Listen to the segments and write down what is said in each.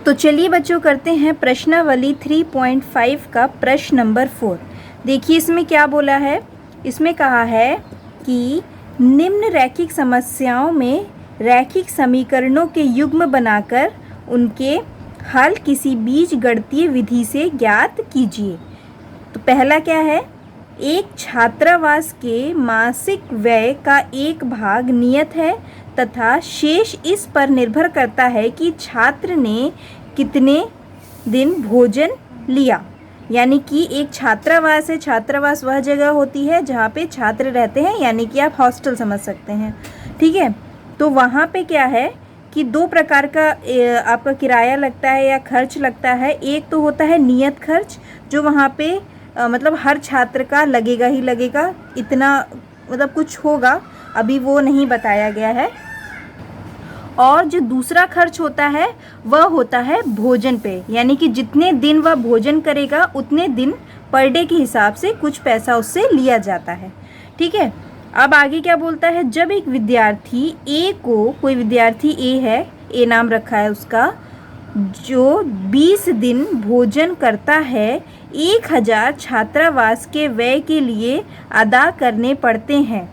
तो चलिए बच्चों करते हैं प्रश्नावली 3.5 का प्रश्न नंबर 4। देखिए इसमें क्या बोला है। इसमें कहा है कि निम्न रैखिक समस्याओं में रैखिक समीकरणों के युग्म बनाकर उनके हल किसी बीजगणितीय विधि से ज्ञात कीजिए। तो पहला क्या है, एक छात्रावास के मासिक व्यय का एक भाग नियत है तथा शेष इस पर निर्भर करता है कि छात्र ने कितने दिन भोजन लिया। यानी कि एक छात्रावास है, छात्रावास वह जगह होती है जहाँ पे छात्र रहते हैं, यानी कि आप हॉस्टल समझ सकते हैं। ठीक है, तो वहाँ पे क्या है कि दो प्रकार का आपका किराया लगता है या खर्च लगता है। एक तो होता है नियत खर्च, जो वहाँ पे मतलब हर छात्र का लगेगा ही लगेगा, इतना मतलब कुछ होगा, अभी वो नहीं बताया गया है। और जो दूसरा खर्च होता है वह होता है भोजन पे, यानी कि जितने दिन वह भोजन करेगा उतने दिन पर डे के हिसाब से कुछ पैसा उससे लिया जाता है। ठीक है, अब आगे क्या बोलता है, जब एक विद्यार्थी ए को, कोई विद्यार्थी ए है, ए नाम रखा है उसका, जो 20 दिन भोजन करता है, 1000 छात्रावास के व्यय के लिए अदा करने पड़ते हैं।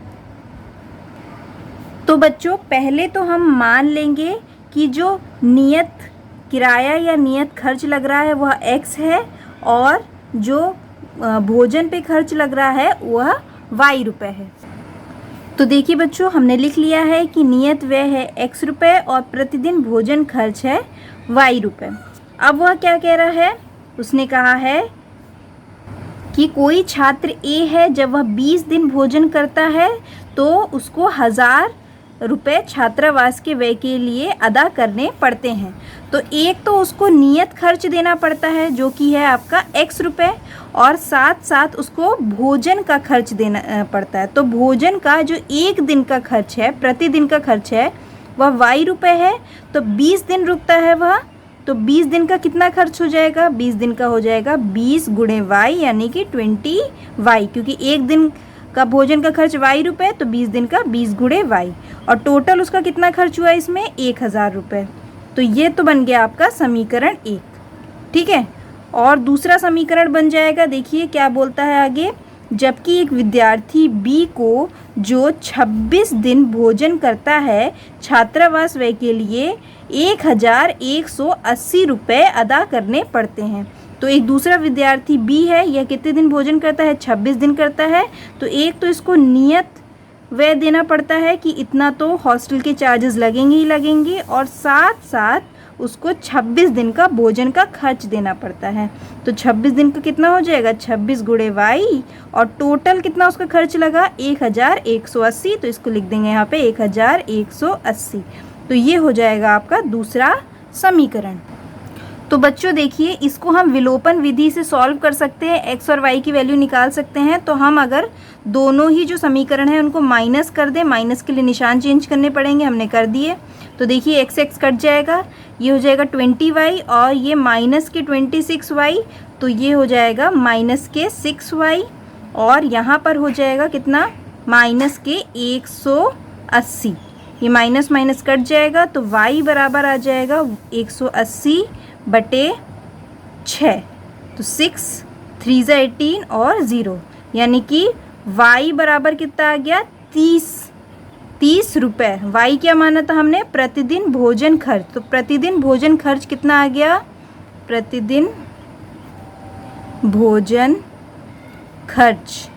तो बच्चों पहले तो हम मान लेंगे कि जो नियत किराया या नियत खर्च लग रहा है वह x है और जो भोजन पे खर्च लग रहा है वह y रुपए है। तो देखिए बच्चों, हमने लिख लिया है कि नियत व्यय है x रुपए और प्रतिदिन भोजन खर्च है y रुपए। अब वह क्या कह रहा है, उसने कहा है कि कोई छात्र A है, जब वह 20 दिन भोजन करता है तो उसको 1000 रुपये छात्रावास के व्यय के लिए अदा करने पड़ते हैं। तो एक तो उसको नियत खर्च देना पड़ता है जो कि है आपका x रुपये, और साथ साथ उसको भोजन का खर्च देना पड़ता है। तो भोजन का जो एक दिन का खर्च है, प्रतिदिन का खर्च है, वह y रुपये है। तो 20 दिन रुकता है वह, तो 20 दिन का कितना खर्च हो जाएगा, 20 दिन का हो जाएगा 20 गुणे y, यानी कि 20y, क्योंकि एक दिन का भोजन का खर्च y रुपये, तो 20 दिन का 20 गुणे y, और टोटल उसका कितना खर्च हुआ इसमें 1000 रुपये। तो ये तो बन गया आपका समीकरण 1। ठीक है, और दूसरा समीकरण बन जाएगा, देखिए क्या बोलता है आगे, जबकि एक विद्यार्थी B को जो 26 दिन भोजन करता है, छात्रावास व्यय के लिए 1180 रुपये अदा करने पड़ते हैं। तो एक दूसरा विद्यार्थी B है, यह कितने दिन भोजन करता है, 26 दिन करता है। तो एक तो इसको नियत व्यय देना पड़ता है कि इतना तो हॉस्टल के चार्जेस लगेंगे ही लगेंगे, और साथ साथ उसको 26 दिन का भोजन का खर्च देना पड़ता है। तो 26 दिन का कितना हो जाएगा, 26 गुणे y, और टोटल कितना उसका खर्च लगा 1180। तो इसको लिख देंगे यहाँ पे 1180। तो ये हो जाएगा आपका दूसरा समीकरण। तो बच्चों देखिए, इसको हम विलोपन विधि से सॉल्व कर सकते हैं, x और y की वैल्यू निकाल सकते हैं। तो हम अगर दोनों ही जो समीकरण है उनको माइनस कर दें, माइनस के लिए निशान चेंज करने पड़ेंगे, हमने कर दिए। तो देखिए x कट जाएगा, ये हो जाएगा 20y, और ये माइनस के 26y, तो ये हो जाएगा माइनस के 6y, और यहाँ पर हो जाएगा कितना, माइनस के 180। ये माइनस माइनस कट जाएगा, तो y बराबर आ जाएगा 180 बटे 6, तो 6 3 18 और 0, यानी कि y बराबर कितना आ गया 30 रुपये। y क्या माना था हमने, प्रतिदिन भोजन खर्च। तो प्रतिदिन भोजन खर्च कितना आ गया, प्रतिदिन भोजन खर्च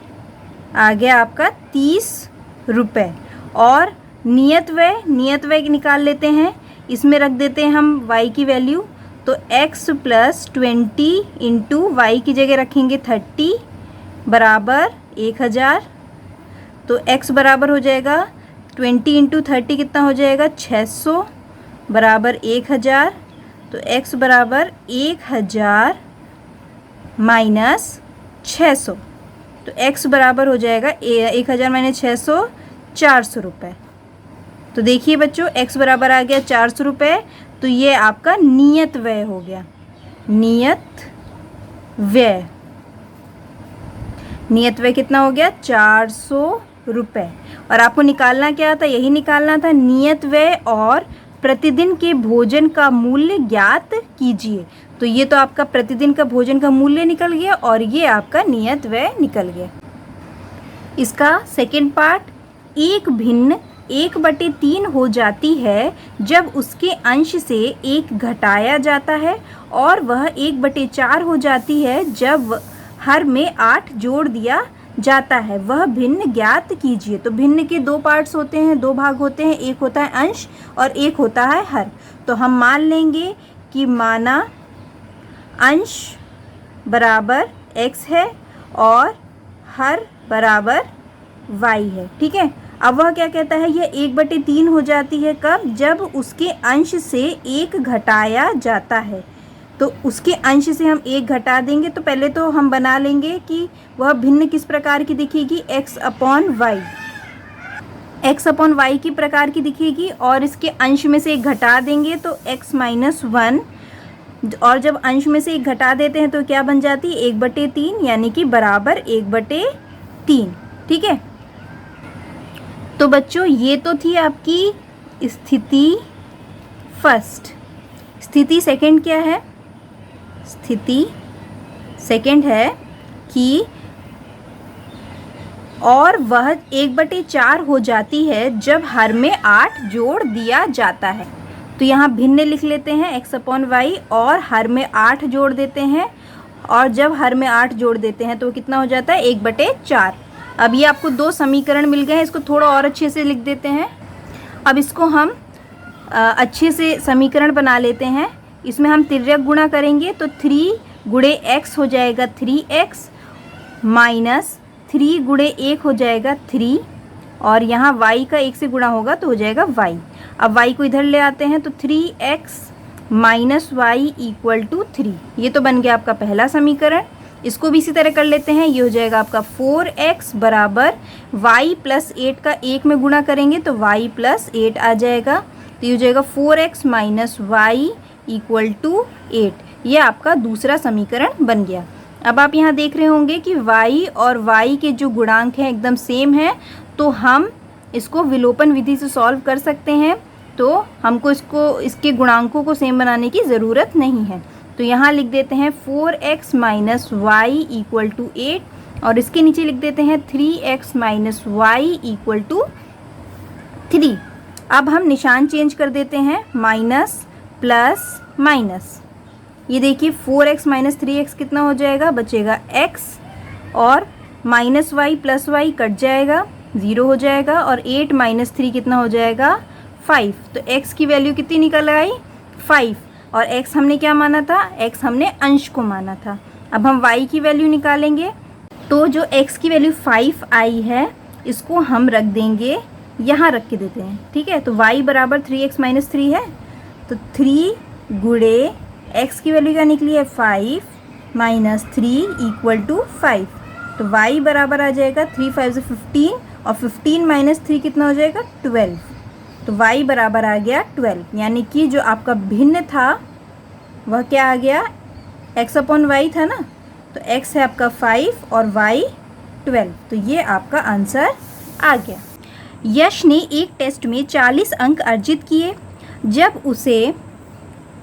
आ गया आपका 30 रुपये। और नियत व्यय निकाल लेते हैं, इसमें रख देते हैं हम y की वैल्यू। तो x + 20 इंटू y की जगह रखेंगे 30 बराबर 1000। तो x बराबर हो जाएगा 20 इंटू 30 कितना हो जाएगा 600 बराबर 1000। तो x बराबर 1000 माइनस 600, तो x बराबर हो जाएगा 1000 माइनस 600 400 रुपये। तो देखिए बच्चों, x बराबर आ गया 400 रुपये। तो ये आपका नियत व्यय हो गया, नियत व्यय। नियत व्यय कितना हो गया 400 रुपये। और आपको निकालना क्या था, यही निकालना था नियत व्यय और प्रतिदिन के भोजन का मूल्य ज्ञात कीजिए। तो ये तो आपका प्रतिदिन का भोजन का मूल्य निकल गया और ये आपका नियत व्यय निकल गया। इसका सेकंड पार्ट, एक भिन्न 1/3 हो जाती है जब उसके अंश से 1 घटाया जाता है और वह 1/4 हो जाती है जब हर में 8 जोड़ दिया जाता है। वह भिन्न ज्ञात कीजिए। तो भिन्न के 2 पार्ट्स होते हैं, 2 भाग होते हैं, एक होता है अंश और एक होता है हर। तो हम मान लेंगे कि माना अंश बराबर x है और हर बराबर y है। ठीक है, अब वह क्या कहता है, यह 1/3 हो जाती है कब, जब उसके अंश से 1 घटाया जाता है। तो उसके अंश से हम 1 घटा देंगे। तो पहले तो हम बना लेंगे कि वह भिन्न किस प्रकार की दिखेगी, x/y, x/y की प्रकार की दिखेगी और इसके अंश में से 1 घटा देंगे तो x - 1, और जब अंश में से 1 घटा देते हैं तो क्या बन जाती है, 1/3, यानी कि बराबर 1/3। ठीक है, तो बच्चों ये तो थी आपकी स्थिति फर्स्ट। स्थिति सेकंड क्या है, स्थिति सेकंड है कि और वह 1/4 हो जाती है जब हर में 8 जोड़ दिया जाता है। तो यहाँ भिन्न लिख लेते हैं x/y और हर में 8 जोड़ देते हैं, और जब हर में 8 जोड़ देते हैं तो कितना हो जाता है, 1/4। अब ये आपको 2 समीकरण मिल गए हैं, इसको थोड़ा और अच्छे से लिख देते हैं। अब इसको हम अच्छे से समीकरण बना लेते हैं। इसमें हम तिर्यक गुणा करेंगे तो 3 गुणे x हो जाएगा 3x माइनस 3 गुणे 1 हो जाएगा 3, और यहाँ y का 1 से गुणा होगा तो हो जाएगा y। अब y को इधर ले आते हैं तो 3x minus y equal to 3। ये तो बन गया आपका पहला समीकरण। इसको भी इसी तरह कर लेते हैं। ये हो जाएगा आपका 4x बराबर y प्लस 8 का 1 में गुणा करेंगे तो y प्लस 8 आ जाएगा। तो ये हो जाएगा 4x minus y equal to 8। ये आपका दूसरा समीकरण बन गया। अब आप यहाँ देख रहे होंगे कि y और y के जो गुणांक हैं एकदम सेम है, तो हम इसको विलोपन विधि से सॉल्व कर सकते हैं। तो हमको इसके गुणांकों को सेम बनाने की ज़रूरत नहीं है। तो यहाँ लिख देते हैं 4x minus y equal to 8, और इसके नीचे लिख देते हैं 3x minus y equal to 3। अब हम निशान चेंज कर देते हैं, माइनस प्लस माइनस। ये देखिए 4x माइनस 3x कितना हो जाएगा, बचेगा x, और minus y plus y cut जाएगा, 0 हो जाएगा, और 8 माइनस 3 कितना हो जाएगा, 5। तो x की वैल्यू कितनी निकल आई, 5, और x हमने क्या माना था, x हमने अंश को माना था। अब हम y की वैल्यू निकालेंगे, तो जो x की वैल्यू 5 आई है इसको हम रख देंगे, यहाँ रख के देते हैं। ठीक है, तो y बराबर 3x माइनस 3 है, तो 3 गुणे x की वैल्यू क्या निकली है, 5 माइनस 3 इक्वल टू 5। तो y बराबर आ जाएगा 3 5 से 15, और 15 माइनस 3 कितना हो जाएगा, 12। तो y बराबर आ गया 12, यानी कि जो आपका भिन्न था वह क्या आ गया, x/y था ना, तो x है आपका 5 और y 12। तो ये आपका आंसर आ गया। यश ने एक टेस्ट में 40 अंक अर्जित किए जब उसे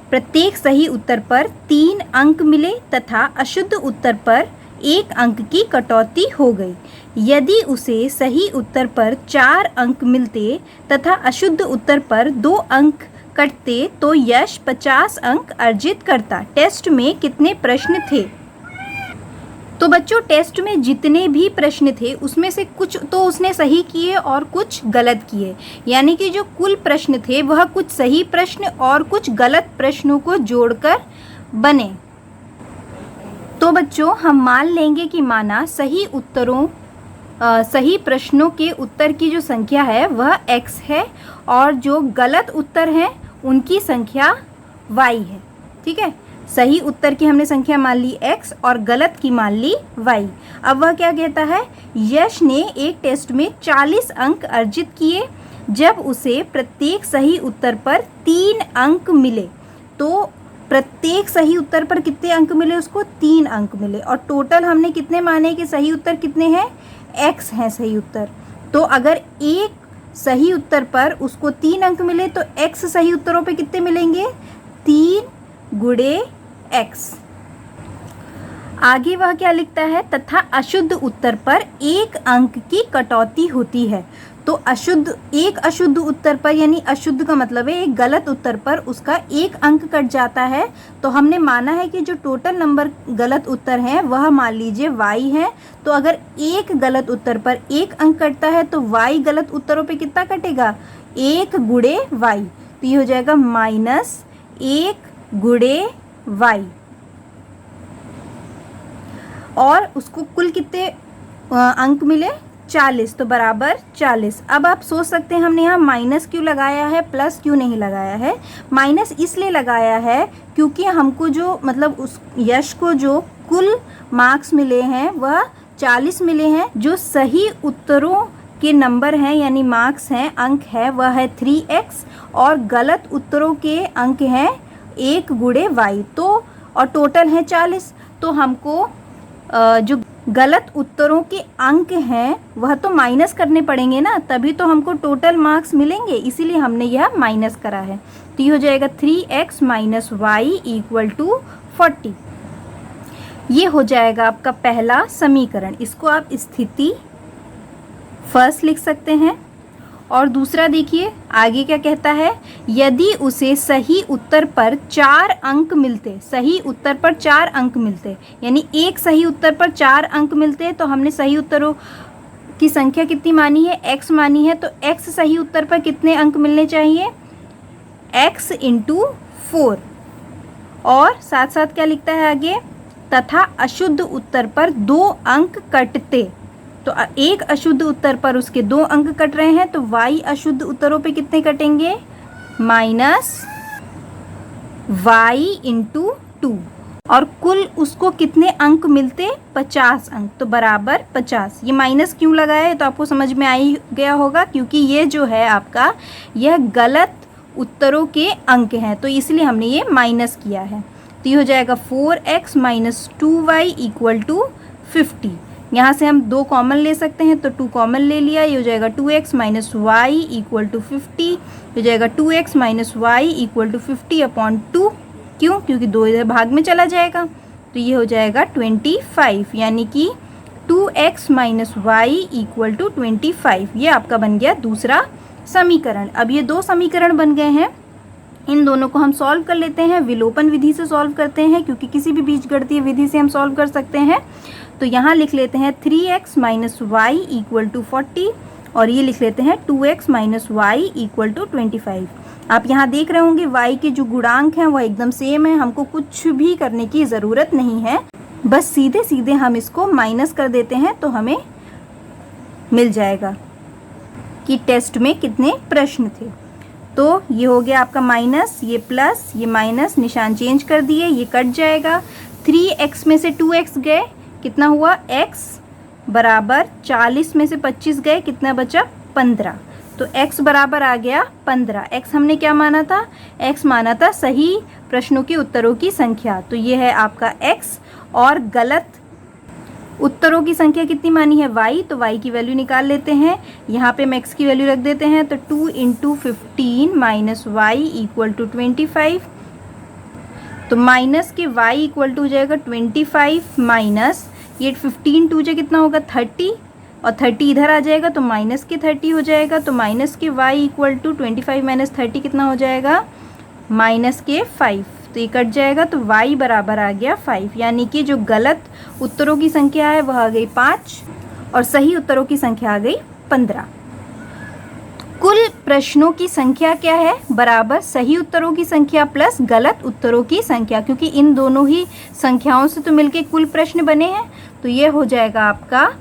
प्रत्येक सही उत्तर पर 3 अंक मिले तथा अशुद्ध उत्तर पर 1 अंक की कटौती हो गई। यदि उसे सही उत्तर पर 4 अंक मिलते तथा अशुद्ध उत्तर पर 2 अंक कटते तो यश 50 अंक अर्जित करता। टेस्ट में कितने प्रश्न थे? तो बच्चों टेस्ट में जितने भी प्रश्न थे उसमें से कुछ तो उसने सही किए और कुछ गलत किए, यानी कि जो कुल प्रश्न थे वह कुछ सही प्रश्न और कुछ गलत प्रश्नों को जोड़कर बने। तो बच्चों हम मान लेंगे कि माना सही प्रश्नों के उत्तर की जो संख्या है वह x है और जो गलत उत्तर हैं उनकी संख्या y है। ठीक है, सही उत्तर की हमने संख्या मान ली x और गलत की मान ली y। अब वह क्या कहता है, यश ने एक टेस्ट में 40 अंक अर्जित किए जब उसे प्रत्येक सही उत्तर पर 3 अंक मिले। तो प्रत्येक सही उत्तर पर कितने अंक मिले उसको, 3 अंक मिले, और टोटल हमने कितने माने कि सही उत्तर कितने हैं, x हैं सही उत्तर। तो अगर एक सही उत्तर पर उसको 3 अंक मिले तो x सही उत्तरों पे कितने मिलेंगे? 3 गुणे x। आगे वह क्या लिखता है? तथा अशुद्ध उत्तर पर 1 अंक की कटौती होती है। तो एक अशुद्ध उत्तर पर, यानी अशुद्ध का मतलब है एक गलत उत्तर पर उसका 1 अंक कट जाता है। तो हमने माना है कि जो टोटल नंबर गलत उत्तर हैं वह मान लीजिए y है। तो अगर एक गलत उत्तर पर 1 अंक कटता है तो y गलत उत्तरों पे कितना कटेगा? 1 गुणे y। तो ये हो जाएगा -1 गुणे y। और उसको कुल कितने अंक मिले? 40, तो बराबर 40। अब आप सोच सकते हैं हमने यहाँ माइनस क्यों लगाया है, प्लस क्यों नहीं लगाया है? माइनस इसलिए लगाया है क्योंकि हमको जो मतलब उस यश को जो कुल मार्क्स मिले हैं वह 40 मिले हैं। जो सही उत्तरों के नंबर हैं यानी मार्क्स हैं, अंक है, वह है 3x और गलत उत्तरों के अंक हैं 1 गुणे y। तो और टोटल है 40। तो हमको जो गलत उत्तरों के अंक हैं वह तो माइनस करने पड़ेंगे ना, तभी तो हमको टोटल मार्क्स मिलेंगे, इसीलिए हमने यह माइनस करा है। तो ये हो जाएगा 3x minus y equal to 40। ये हो जाएगा आपका पहला समीकरण। इसको आप स्थिति फर्स्ट लिख सकते हैं। और दूसरा देखिए आगे क्या कहता है? यदि उसे सही उत्तर पर 4 अंक मिलते, सही उत्तर पर 4 अंक मिलते, यानी एक सही उत्तर पर 4 अंक मिलते, तो हमने सही उत्तरों की संख्या कितनी मानी है? x मानी है। तो x सही उत्तर पर कितने अंक मिलने चाहिए? x into 4। और साथ साथ क्या लिखता है आगे? तथा अशुद्ध उत्तर पर 2 अंक कटते। तो एक अशुद्ध उत्तर पर उसके 2 अंक कट रहे हैं, तो y अशुद्ध उत्तरों पे कितने कटेंगे? -y into 2। और कुल उसको कितने अंक मिलते? 50 अंक। तो बराबर 50। ये माइनस क्यों लगाया है तो आपको समझ में आ ही गया होगा, क्योंकि ये जो है आपका यह गलत उत्तरों के अंक हैं, तो इसलिए हमने ये माइनस किया है। तो ये हो जाएगा 4x minus 2y equal to 50। यहाँ से हम 2 कॉमन ले सकते हैं, तो 2 कॉमन ले लिया। ये हो जाएगा 2x minus y equal to 50। हो जाएगा 2x minus y equal to 50/2। क्यों? क्योंकि 2 इधर भाग में चला जाएगा। तो ये हो जाएगा 25, यानी कि 2x minus y equal to 25। ये आपका बन गया दूसरा समीकरण। अब ये 2 समीकरण बन गए हैं। इन दोनों को हम सॉल्व कर लेते हैं, विलोपन विधि से सॉल्व करते हैं, क्योंकि किसी भी बीजगणितीय विधि से हम सॉल्व कर सकते हैं। तो यहाँ लिख लेते हैं 3x minus y equal to 40 और ये लिख लेते हैं 2x minus y equal to 25। आप यहाँ देख रहे होंगे y के जो गुणांक हैं वह एकदम सेम है, हमको कुछ भी करने की ज़रूरत नहीं है, बस सीधे सीधे हम इसको माइनस कर देते हैं तो हमें मिल जाएगा कि टेस्ट में कितने प्रश्न थे। तो ये हो गया आपका माइनस, ये प्लस, ये माइनस, निशान चेंज कर दिए, ये कट जाएगा। 3x में से 2x गए, कितना हुआ? x बराबर 40 में से 25 गए, कितना बचा? 15। तो x बराबर आ गया 15। x हमने क्या माना था? x माना था सही प्रश्नों के उत्तरों की संख्या। तो ये है आपका x। और गलत उत्तरों की संख्या कितनी मानी है? y। तो y की वैल्यू निकाल लेते हैं। यहाँ पे हम x की वैल्यू रख देते हैं। तो 2 into 15 minus y equal to 25। तो माइनस के y इक्वल टू हो जाएगा 25 माइनस ये 15 2 कितना होगा? 30 और 30 इधर आ जाएगा तो माइनस के 30 हो जाएगा। तो माइनस के y इक्वल टू 25 माइनस 30 कितना हो जाएगा? माइनस के 5। तो ये कट जाएगा तो y बराबर आ गया 5, यानी कि जो गलत उत्तरों की संख्या है वह आ गई 5 और सही उत्तरों की संख्या आ गई 15। कुल प्रश्नों की संख्या क्या है? बराबर सही उत्तरों की संख्या प्लस गलत उत्तरों की संख्या, क्योंकि इन दोनों ही संख्याओं से तो मिलके कुल प्रश्न बने हैं। तो ये हो जाएगा आपका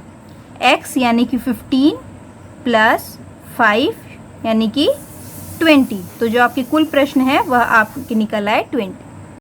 x यानी कि 15 प्लस 5 यानी कि 20। तो जो आपके कुल प्रश्न है वह आपके निकल आए 20।